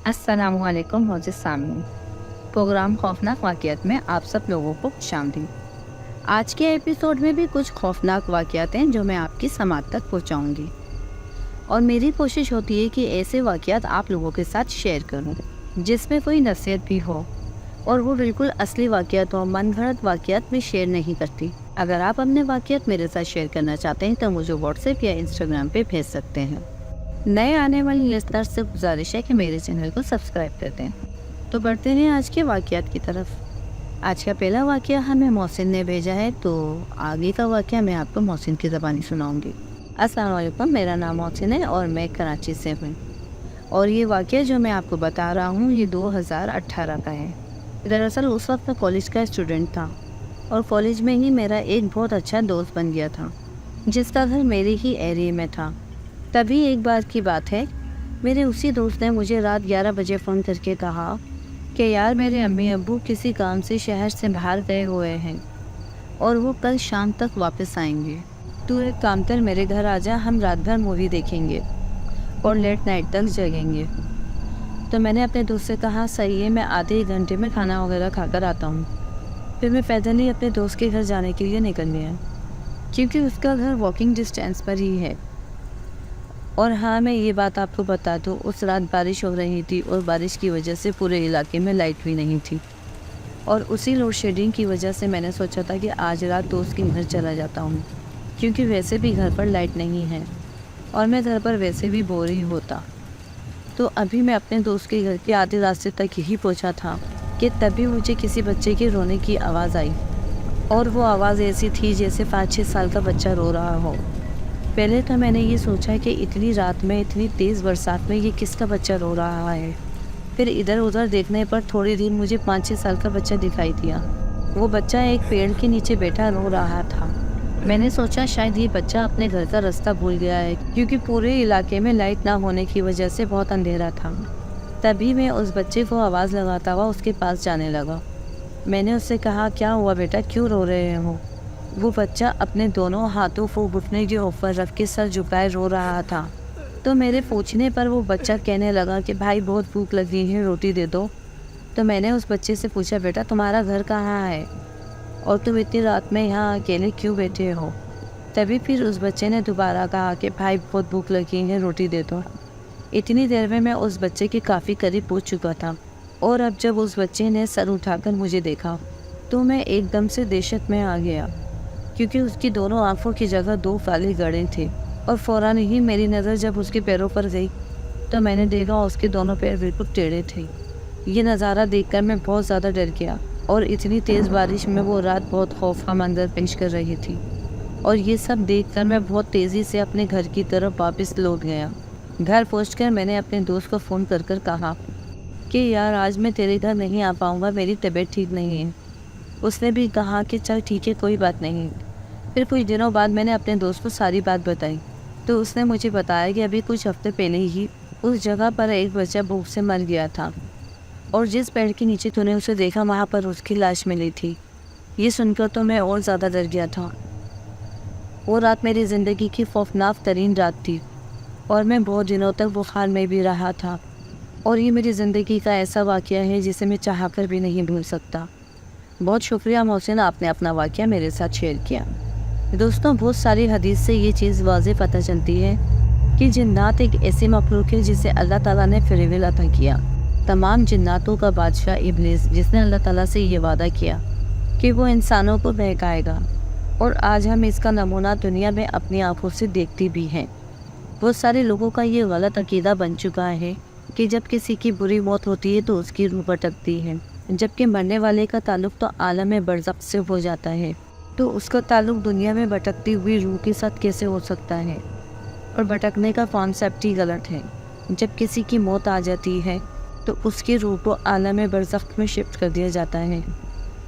अस्सलामुअलैकुम मोअज़्ज़िज़ सामीन। प्रोग्राम खौफनाक वाक़ियात में आप सब लोगों को खुशामदीद। आज के एपिसोड में भी कुछ खौफनाक वाक़ियात हैं जो मैं आपकी समात तक पहुंचाऊंगी, और मेरी कोशिश होती है कि ऐसे वाक़ियात आप लोगों के साथ शेयर करूं जिसमें कोई नसीहत भी हो, और वो बिल्कुल असली वाक़ियात हो। मन गढ़ंत वाक़ियात मैं शेयर नहीं करती। अगर आप अपने वाक़ियात मेरे साथ शेयर करना चाहते हैं तो मुझे व्हाट्सएप या इंस्टाग्राम पे भेज सकते हैं। नए आने वाले लिस्नर्स से गुजारिश है कि मेरे चैनल को सब्सक्राइब कर दें। तो बढ़ते हैं आज के वाक़ियात की तरफ। आज का पहला वाक़या हमें मोहसिन ने भेजा है, तो आगे का वाक़या मैं आपको मोहसिन की ज़बानी सुनाऊंगी। अस्सलाम वालेकुम, मेरा नाम मोहसिन है और मैं कराची से हूँ। और ये वाक़या जो मैं आपको बता रहा हूँ ये 2018 का है। दरअसल उस वक्त मैं कॉलेज का स्टूडेंट था और कॉलेज में ही मेरा एक बहुत अच्छा दोस्त बन गया था जिसका घर मेरे ही एरिया में था। तभी एक बार की बात है, मेरे उसी दोस्त ने मुझे रात 11 बजे फ़ोन करके कहा कि यार मेरे अम्मी अब्बू किसी काम से शहर से बाहर गए हुए हैं और वो कल शाम तक वापस आएंगे। तू एक काम कर, मेरे घर आ जा, हम रात भर मूवी देखेंगे और लेट नाइट तक जगेंगे। तो मैंने अपने दोस्त से कहा सही है, मैं आधे एक घंटे में खाना वगैरह खाकर आता हूँ। फिर मैं पैदल ही अपने दोस्त के घर जाने के लिए निकल गया क्योंकि उसका घर वॉकिंग डिस्टेंस पर ही है। और हाँ, मैं ये बात आपको बता दूँ, उस रात बारिश हो रही थी और बारिश की वजह से पूरे इलाके में लाइट भी नहीं थी। और उसी लोड शेडिंग की वजह से मैंने सोचा था कि आज रात दोस्त के घर चला जाता हूँ, क्योंकि वैसे भी घर पर लाइट नहीं है और मैं घर पर वैसे भी बोर ही होता। तो अभी मैं अपने दोस्त के घर के आधे रास्ते तक ही पहुँचा था कि तभी मुझे किसी बच्चे के रोने की आवाज़ आई, और वो आवाज़ ऐसी थी जैसे 5-6 साल का बच्चा रो रहा हो। पहले तो मैंने ये सोचा कि इतनी रात में इतनी तेज़ बरसात में ये किसका बच्चा रो रहा है। फिर इधर उधर देखने पर थोड़ी देर मुझे 5-6 साल का बच्चा दिखाई दिया। वो बच्चा एक पेड़ के नीचे बैठा रो रहा था। मैंने सोचा शायद ये बच्चा अपने घर का रास्ता भूल गया है, क्योंकि पूरे इलाके में लाइट ना होने की वजह से बहुत अंधेरा था। तभी मैं उस बच्चे को आवाज़ लगाता हुआ उसके पास जाने लगा। मैंने उससे कहा, क्या हुआ बेटा, क्यों रो रहे हो? वो बच्चा अपने दोनों हाथों को घुटने के ऊपर रख के सर झुकाए रो रहा था। तो मेरे पूछने पर वो बच्चा कहने लगा कि भाई बहुत भूख लगी है, रोटी दे दो। तो मैंने उस बच्चे से पूछा, बेटा तुम्हारा घर कहाँ है और तुम इतनी रात में यहाँ अकेले क्यों बैठे हो? तभी फिर उस बच्चे ने दोबारा कहा कि भाई बहुत भूख लगी है, रोटी दे दो। इतनी देर में मैं उस बच्चे के काफ़ी करीब पहुँच चुका था, और अब जब उस बच्चे ने सर उठाकर मुझे देखा तो मैं एकदम से दहशत में आ गया, क्योंकि उसकी दोनों आंखों की जगह 2 काले गड़े थे। और फ़ौरन ही मेरी नज़र जब उसके पैरों पर गई तो मैंने देखा उसके दोनों पैर बिल्कुल टेढ़े थे। ये नज़ारा देखकर मैं बहुत ज़्यादा डर गया, और इतनी तेज़ बारिश में वो रात बहुत खौफ का मंजर पेश कर रही थी। और ये सब देखकर मैं बहुत तेज़ी से अपने घर की तरफ वापस लौट गया। घर पहुँचकर मैंने अपने दोस्त को फ़ोन कर कहा कि यार आज मैं तेरे घर नहीं आ पाऊँगा, मेरी तबीयत ठीक नहीं है। उसने भी कहा कि चल ठीक है, कोई बात नहीं। फिर कुछ दिनों बाद मैंने अपने दोस्त को सारी बात बताई, तो उसने मुझे बताया कि अभी कुछ हफ्ते पहले ही उस जगह पर एक बच्चा भूख से मर गया था, और जिस पेड़ के नीचे तूने उसे देखा वहाँ पर उसकी लाश मिली थी। ये सुनकर तो मैं और ज़्यादा डर गया था। वो रात मेरी ज़िंदगी की खौफनाक तरीन रात थी, और मैं बहुत दिनों तक बुखार में भी रहा था। और ये मेरी ज़िंदगी का ऐसा वाक़या है जिसे मैं चाह कर भी नहीं भूल सकता। बहुत शुक्रिया मोहसिन, आपने अपना वाक़या मेरे साथ शेयर किया। दोस्तों, बहुत सारी हदीस से ये चीज़ वाज़ेह पता चलती है कि जिन्नात एक ऐसी मखलूक है जिसे अल्लाह ताला ने फ्री विल अता किया। तमाम जिन्नातों का बादशाह इब्लिस, जिसने अल्लाह ताला से ये वादा किया कि वो इंसानों को बहकाएगा, और आज हम इसका नमूना दुनिया में अपनी आंखों से देखती भी हैं। बहुत सारे लोगों का ये गलत अकीदा बन चुका है कि जब किसी की बुरी मौत होती है तो उसकी रूह भटकती है, जबकि मरने वाले का ताल्लुक़ तो आलम बरज़ख से हो जाता है, तो उसका ताल्लुक़ दुनिया में भटकती हुई रूह के साथ कैसे हो सकता है? और भटकने का कॉन्सेप्ट ही गलत है। जब किसी की मौत आ जाती है तो उसकी रूह को आलम बरज़ख में शिफ्ट कर दिया जाता है,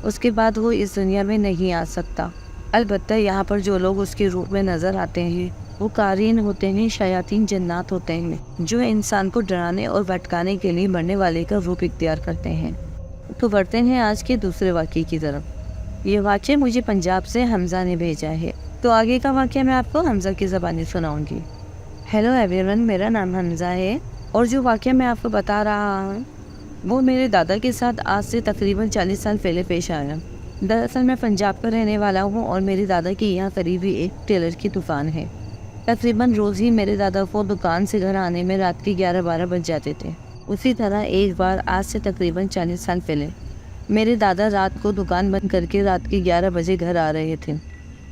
उसके बाद वो इस दुनिया में नहीं आ सकता। अलबत्ता यहाँ पर जो लोग उसकी रूह में नज़र आते हैं वो कारीन होते हैं, शयातीन जन्नात होते हैं, जो इंसान को डराने और भटकाने के लिए मरने वाले का रूप इख्तियार करते हैं। तो बढ़ते हैं आज के दूसरे वाक़ये की तरफ। ये वाक़या मुझे पंजाब से हमज़ा ने भेजा है, तो आगे का वाक़या मैं आपको हमज़ा की ज़बानी सुनाऊंगी। हेलो एवरीवन, मेरा नाम हमज़ा है اور جو واقعہ میں آپ کو بتا رہا ہوں وہ میرے دادا کے ساتھ آج سے تقریباً 40 سال پہلے پیش آیا۔ دراصل میں پنجاب کا رہنے والا ہوں اور میرے دادا کی یہاں قریبی ایک ٹیلر کی دکان ہے۔ تقریباً روز ہی میرے دادا کو دکان سے گھر آنے میں رات کے 11-12 بج جاتے تھے۔ اسی طرح ایک بار آج سے تقریباً 40 سال پہلے میرے دادا رات کو دکان بند کر کے رات کے 11 بجے گھر آ رہے تھے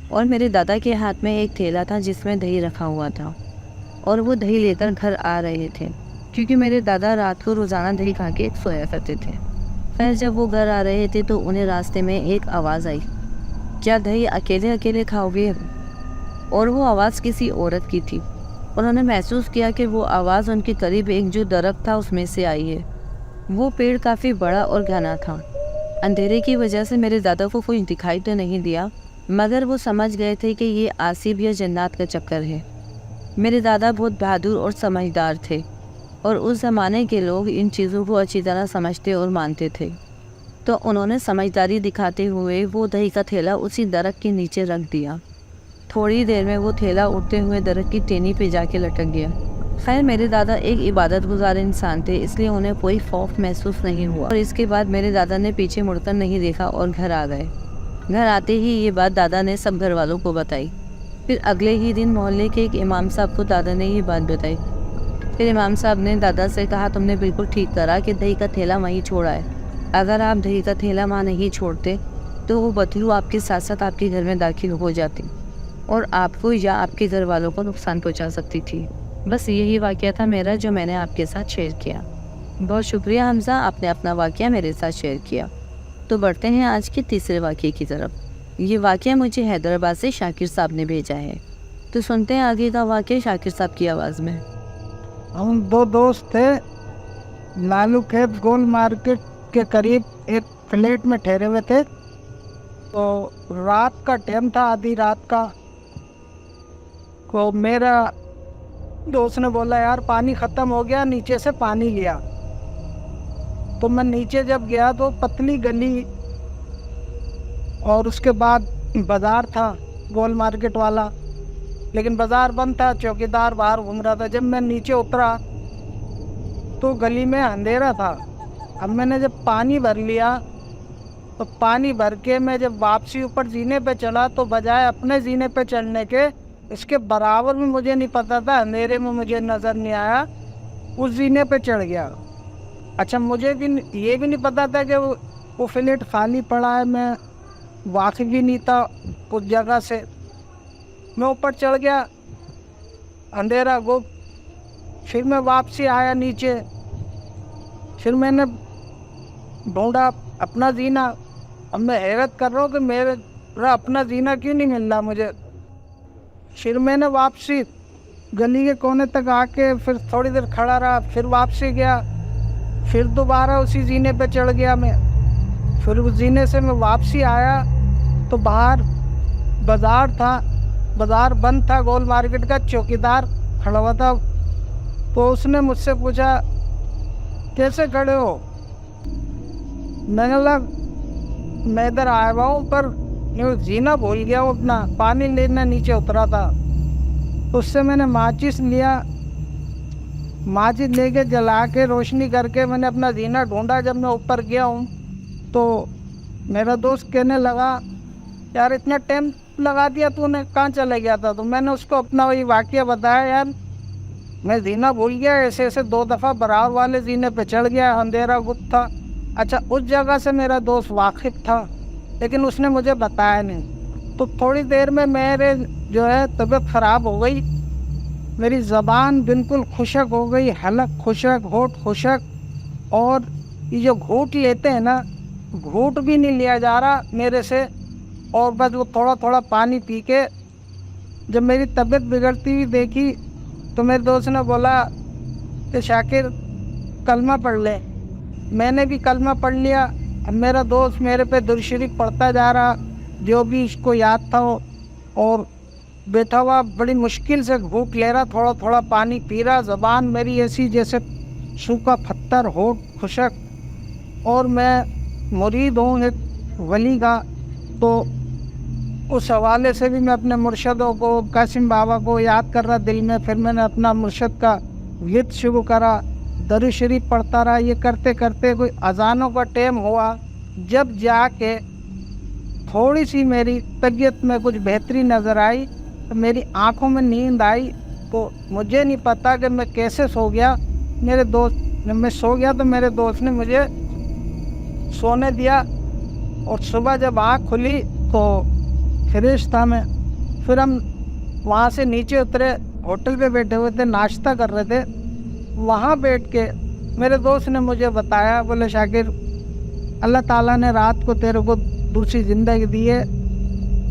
اور میرے دادا کے ہاتھ میں ایک تھیلا تھا جس میں دہی رکھا ہوا تھا اور وہ دہی لے کر گھر آ رہے تھے، کیونکہ میرے دادا رات کو روزانہ دہی کھا کے سویا کرتے تھے۔ خیر جب وہ گھر آ رہے تھے تو انہیں راستے میں ایک آواز آئی، کیا دہی اکیلے اکیلے کھاؤ گے؟ اور وہ آواز کسی عورت کی تھی۔ انہوں نے محسوس کیا کہ وہ آواز ان کے قریب ایک جو درخت تھا اس میں سے آئی ہے۔ وہ پیڑ کافی بڑا اور گھنا تھا۔ اندھیرے کی وجہ سے میرے دادا کو کوئی دکھائی تو نہیں دیا، مگر وہ سمجھ گئے تھے کہ یہ آصف یا جنات کا چکر ہے۔ میرے دادا بہت بہادر اور سمجھدار تھے اور اس زمانے کے لوگ ان چیزوں کو اچھی طرح سمجھتے اور مانتے تھے، تو انہوں نے سمجھداری دکھاتے ہوئے وہ دہی کا تھیلا اسی درخت کے نیچے رکھ دیا۔ تھوڑی دیر میں وہ تھیلا اڑتے ہوئے درخت کی ٹہنی پہ جا کے لٹک گیا۔ خیر میرے دادا ایک عبادت گزار انسان تھے، اس لیے انہیں کوئی خوف محسوس نہیں ہوا اور اس کے بعد میرے دادا نے پیچھے مڑ کر نہیں دیکھا اور گھر آ گئے۔ گھر آتے ہی یہ بات دادا نے سب گھر والوں کو بتائی۔ پھر اگلے ہی دن محلے کے ایک امام صاحب کو دادا نے یہ بات بتائی۔ پھر امام صاحب نے دادا سے کہا، تم نے بالکل ٹھیک کرا کہ دہی کا تھیلا وہیں چھوڑا ہے۔ اگر آپ دہی کا تھیلا وہاں نہیں چھوڑتے تو وہ بدلو آپ کے ساتھ ساتھ آپ کے گھر میں داخل ہو جاتی اور آپ کو یا آپ کے گھر والوں کو نقصان پہنچا سکتی تھی۔ بس یہی واقعہ تھا میرا جو میں نے آپ کے ساتھ شیئر کیا۔ بہت شکریہ حمزہ، آپ نے اپنا واقعہ میرے ساتھ شیئر کیا۔ تو بڑھتے ہیں آج کے تیسرے واقعے کی طرف۔ یہ واقعہ مجھے حیدرآباد سے شاکر صاحب نے بھیجا ہے، تو سنتے ہیں آگے کا واقعہ شاکر صاحب کی آواز میں۔ ہم دو دوست تھے، لالو کھیت گول مارکیٹ کے قریب ایک فلیٹ میں ٹھہرے ہوئے تھے۔ تو رات کا ٹائم تھا، آدھی رات کا۔ تو میرا دوست نے بولا، یار پانی ختم ہو گیا، نیچے سے پانی لیا۔ تو میں نیچے جب گیا تو پتلی گلی اور اس کے بعد بازار تھا گول مارکیٹ والا، لیکن بازار بند تھا، چوکیدار باہر گھوم رہا تھا۔ جب میں نیچے اترا تو گلی میں اندھیرا تھا۔ اب میں نے جب پانی بھر لیا تو پانی بھر کے میں جب واپسی اوپر زینے پہ چلا تو بجائے اپنے زینے پہ چڑھنے کے اس کے برابر میں مجھے نہیں پتا تھا، اندھیرے میں مجھے نظر نہیں آیا، اس زینے پہ چڑھ گیا۔ اچھا مجھے بھی یہ بھی نہیں پتا تھا کہ وہ فلیٹ خالی پڑا ہے، میں واقف بھی نہیں تھا اس جگہ سے۔ میں اوپر چڑھ گیا، اندھیرا گو۔ پھر میں واپسی آیا نیچے، پھر میں نے ڈھونڈا اپنا زینہ۔ اب میں حیرت کر رہا ہوں کہ میرا اپنا زینہ کیوں نہیں مل رہا مجھے۔ پھر میں نے واپسی گلی کے کونے تک آ کے پھر تھوڑی دیر کھڑا رہا، پھر واپسی گیا، پھر دوبارہ اسی زینے پہ چڑھ گیا میں۔ پھر اس زینے سے میں واپسی آیا تو باہر بازار تھا، بازار بند تھا گول مارکیٹ کا، چوکیدار کھڑا ہوا تھا۔ تو اس نے مجھ سے پوچھا، کیسے کھڑے ہو؟ میں نے کہا میں ادھر آیا ہوا ہوں، پر زینہ بھول گیا ہوں اپنا، پانی لینا نیچے اترا تھا۔ تو اس سے میں نے ماچس لیا، ماچس لے کے جلا کے روشنی کر کے میں نے اپنا زینہ ڈھونڈا۔ جب میں اوپر گیا ہوں تو میرا دوست کہنے لگا، یار اتنا ٹائم لگا دیا تو نے، کہاں چلے گیا تھا؟ تو میں نے اس کو اپنا وہی واقعہ بتایا، یار میں زینہ بھول گیا، ایسے ایسے 2 دفعہ برابر والے زینے پہ چڑھ گیا، اندھیرا گپت تھا۔ اچھا اس جگہ سے میرا دوست واقف تھا لیکن اس نے مجھے بتایا نہیں۔ تو تھوڑی دیر میں میرے جو ہے طبیعت خراب ہو گئی، میری زبان بالکل خشک ہو گئی، حلق خشک، ہونٹ خشک، اور یہ جو گھونٹ لیتے ہیں نا، گھونٹ بھی نہیں لیا جا رہا میرے سے، اور بس وہ تھوڑا تھوڑا پانی پی کے جب میری طبیعت بگڑتی ہوئی دیکھی تو میرے دوست نے بولا کہ شاکر کلمہ پڑھ لے۔ میں نے بھی کلمہ پڑھ لیا۔ اب میرا دوست میرے پہ درود شریف پڑھتا جا رہا، جو بھی اس کو یاد تھا وہ، اور بیٹھا ہوا بڑی مشکل سے گھونٹ لے رہا، تھوڑا تھوڑا پانی پی رہا، زبان میری ایسی جیسے سوکھا پتھر، ہونٹ خشک، اور میں مرید ہوں ایک ولی کا، تو اس حوالے سے بھی میں اپنے مرشدوں کو، قاسم بابا کو یاد کر رہا دل میں۔ پھر میں نے اپنا مرشد کا ورد شروع کرا، दरूद शरीफ पढ़ता रहा। ये करते करते कोई अजानों का टाइम हुआ, जब जाके थोड़ी सी मेरी तबीयत में कुछ बेहतरी नज़र आई, तो मेरी आंखों में नींद आई। तो मुझे नहीं पता कि मैं कैसे सो गया। मेरे दोस्त, जब मैं सो गया तो मेरे दोस्त ने मुझे सोने दिया, और सुबह जब आँख खुली तो फ्रेश था मैं। फिर हम वहाँ से नीचे उतरे, होटल पे बैठे हुए थे, नाश्ता कर रहे थे। वहाँ बैठ के मेरे दोस्त ने मुझे बताया, बोले शाकिर, अल्लाह ताला ने रात को तेरे को दूसरी ज़िंदगी दी है।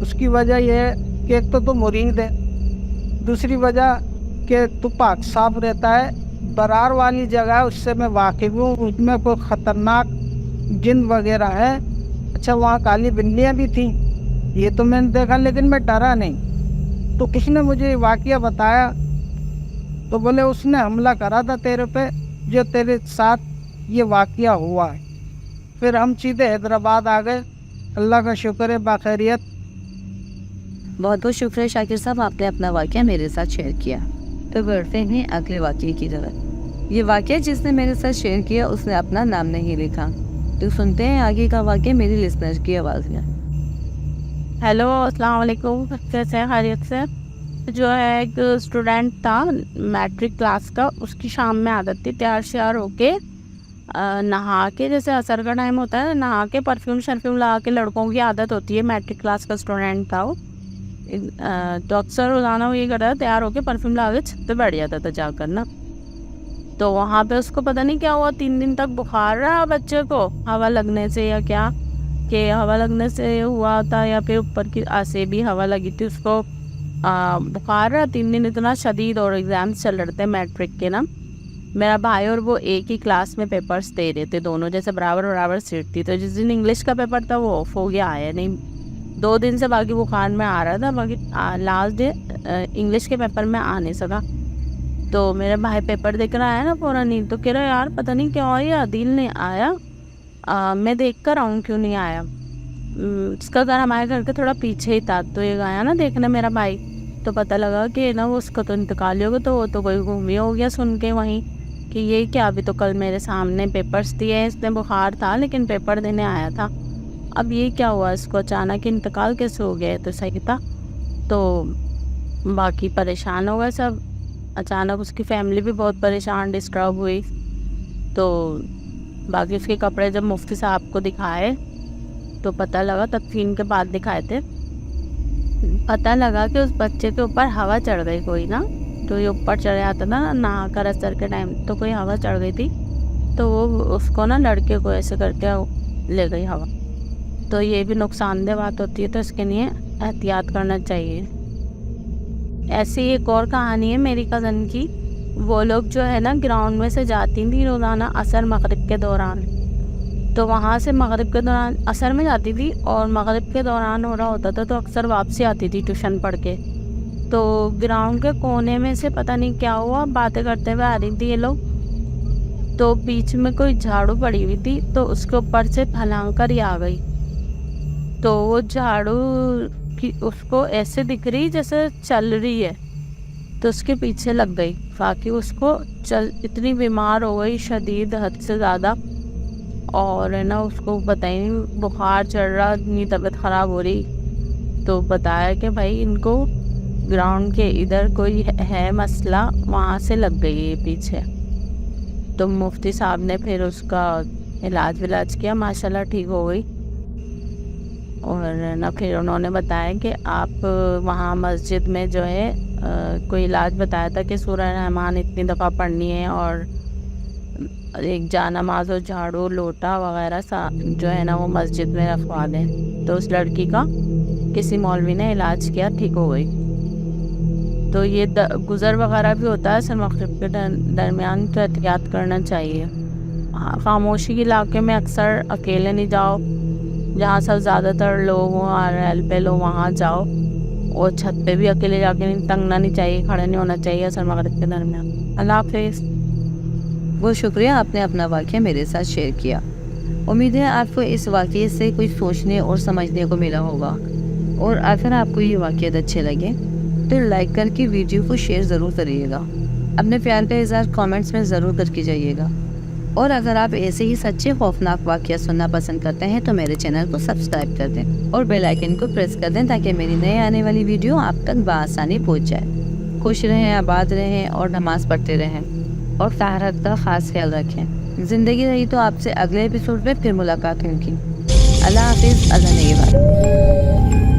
उसकी वजह यह है कि एक तो तू मुरीद है, दूसरी वजह कि तू पाक साफ रहता है। बरार वाली जगह है, उससे मैं वाकिफ़ हूँ, उसमें कोई ख़तरनाक जिन वगैरह है। अच्छा, वहाँ काली बिल्लियाँ भी थीं, ये तो मैंने देखा, लेकिन मैं डरा नहीं। तो किसने मुझे वाक़या बताया, तो बोले उसने हमला करा था तेरे पे, जो तेरे साथ ये वाक़या हुआ है। फिर हम सीधे हैदराबाद आ गए। अल्लाह का शुक्र है, बाखैरियत। बहुत बहुत शुक्रिया शाकिर साहब, आपने अपना वाक़या मेरे साथ शेयर किया। तो बढ़ते हैं अगले वाक़ये की तरफ। ये वाक़या जिसने मेरे साथ शेयर किया उसने अपना नाम नहीं लिखा। तो सुनते हैं आगे का वाक़या मेरी लिसनर की आवाज़ में। हेलो, अस्सलाम वालेकुम। कैसे हैं? खैरियत से? जो है एक स्टूडेंट था मैट्रिक क्लास का, उसकी शाम में आदत थी तैयार श्यार होके नहा के, जैसे असर का टाइम होता है, नहा के परफ्यूम शरफ्यूम लगा के, लड़कों की आदत होती है। मैट्रिक क्लास का स्टूडेंट था वो, तो अक्सर रोज़ाना वो ये करता था, तैयार होके परफ्यूम लगा के छत पे बैठ जाता था जाकर ना। तो वहाँ पे उसको पता नहीं क्या हुआ, 3 दिन तक बुखार रहा बच्चे को, हवा लगने से या क्या, कि हवा लगने से हुआ था या फिर ऊपर की से भी हवा लगी थी उसको। बुखार रहा 3 दिन इतना शदीद, और एग्ज़ाम्स चल रहे थे मैट्रिक के ना। मेरा भाई और वो एक ही क्लास में पेपर्स दे रहे थे, दोनों जैसे बराबर बराबर सीट थी। तो जिस दिन इंग्लिश का पेपर था वो ऑफ हो गया, आया नहीं 2 दिन से। बाकी बुखार में आ रहा था, बाकी लास्ट डे इंग्लिश के पेपर में आ नहीं सका। तो मेरे भाई पेपर देकर आया ना फ़ौरन ही, तो कह रहा यार पता नहीं क्या हुआ, ये आदिल नहीं आया, मैं देख कर आऊँ क्यों नहीं आया। उसका घर हमारे घर के थोड़ा पीछे ही था, तो ये गया ना देखने मेरा भाई, तो पता लगा कि ना वो उसका तो इंतकाल ही हो गया। तो वो तो कोई घूमी हो गया सुन के वहीं कि ये क्या, अभी तो कल मेरे सामने पेपर्स दिए, इसने बुखार था लेकिन पेपर देने आया था, अब ये क्या हुआ, इसको अचानक इंतकाल कैसे हो गया। तो सही था। तो बाकी परेशान हो गए सब, अचानक उसकी फैमिली भी बहुत परेशान, डिस्टर्ब हुई। तो बाकी उसके कपड़े जब मुफ्ती साहब को दिखाए तो पता लगा, तदफीन के बाद दिखाए थे, पता लगा कि उस बच्चे के ऊपर हवा चढ़ गई कोई ना। तो ये ऊपर चढ़ जाता था ना नहा कर असर के टाइम, तो कोई हवा चढ़ गई थी, तो वो उसको ना लड़के को ऐसे करके ले गई हवा। तो ये भी नुकसानदेह बात होती है, तो इसके लिए एहतियात करना चाहिए। ऐसी एक और कहानी है मेरी कज़न की। वो लोग जो है ना ग्राउंड में से जाती थी रोज़ाना असर मगरिब के दौरान। तो वहाँ से मगरिब के दौरान असर में जाती थी, और मगरिब के दौरान हो रहा होता था तो अक्सर वापसी आती थी ट्यूशन पढ़ के। तो ग्राउंड के कोने में से पता नहीं क्या हुआ, बातें करते हुए आ रही थी ये लोग। तो बीच में कोई झाड़ू पड़ी हुई थी, तो उसके ऊपर से फलांग कर ही आ गई। तो वो झाड़ू की उसको ऐसे दिख रही जैसे चल रही है, तो उसके पीछे लग गई। बाकी उसको इतनी बीमार हो गई शदीद, हद से ज़्यादा, और है ना उसको बताई नहीं, बुखार चढ़ रहा, इतनी तबीयत ख़राब हो रही। तो बताया कि भाई इनको ग्राउंड के इधर कोई है मसला, वहाँ से लग गई है पीछे। तो मुफ्ती साहब ने फिर उसका इलाज विलाज किया, माशाल्लाह ठीक हो गई। और ना फिर उन्होंने बताया कि आप वहाँ मस्जिद में जो है कोई इलाज बताया था कि सूरह रहमान इतनी दफ़ा पढ़नी है, और एक जानमाज और झाड़ू लोटा वगैरह जो है ना वो मस्जिद में रखवा दें। तो उस लड़की का किसी मौलवी ने इलाज किया, ठीक हो गई। तो ये गुज़र वगैरह भी होता है असर मगरिब के दरमियान, तो एहतियात करना चाहिए। हाँ, खामोशी के इलाके में अक्सर अकेले नहीं जाओ, जहाँ सब ज़्यादातर लोग हों और पे लो वहाँ जाओ। और छत पे भी अकेले जाके नहीं, टंगना नहीं चाहिए, खड़े नहीं होना चाहिए असर मगरिब के दरमियान। अल्लाह हाफिज़। बहुत शुक्रिया, आपने अपना वाक़या मेरे साथ शेयर किया। उम्मीद है आपको इस वाक़ये से कुछ सोचने और समझने को मिला होगा। और अगर आपको ये वाक़यात अच्छे लगे तो लाइक करके वीडियो को शेयर ज़रूर करिएगा। اپنے پیار کا اظہار کامنٹس میں ضرور کر کے جائیے گا، اور اگر آپ ایسے ہی سچے خوفناک واقعات سننا پسند کرتے ہیں تو میرے چینل کو سبسکرائب کر دیں اور بیل آئیکن کو پریس کر دیں تاکہ میری نئے آنے والی ویڈیو آپ تک بآسانی پہنچ جائے۔ خوش رہیں، آباد رہیں اور نماز پڑھتے رہیں اور طہارت کا خاص خیال رکھیں۔ زندگی رہی تو آپ سے اگلے ایپیسوڈ میں پھر ملاقات ہوگی۔ اللہ حافظ، اللہ نگہبان۔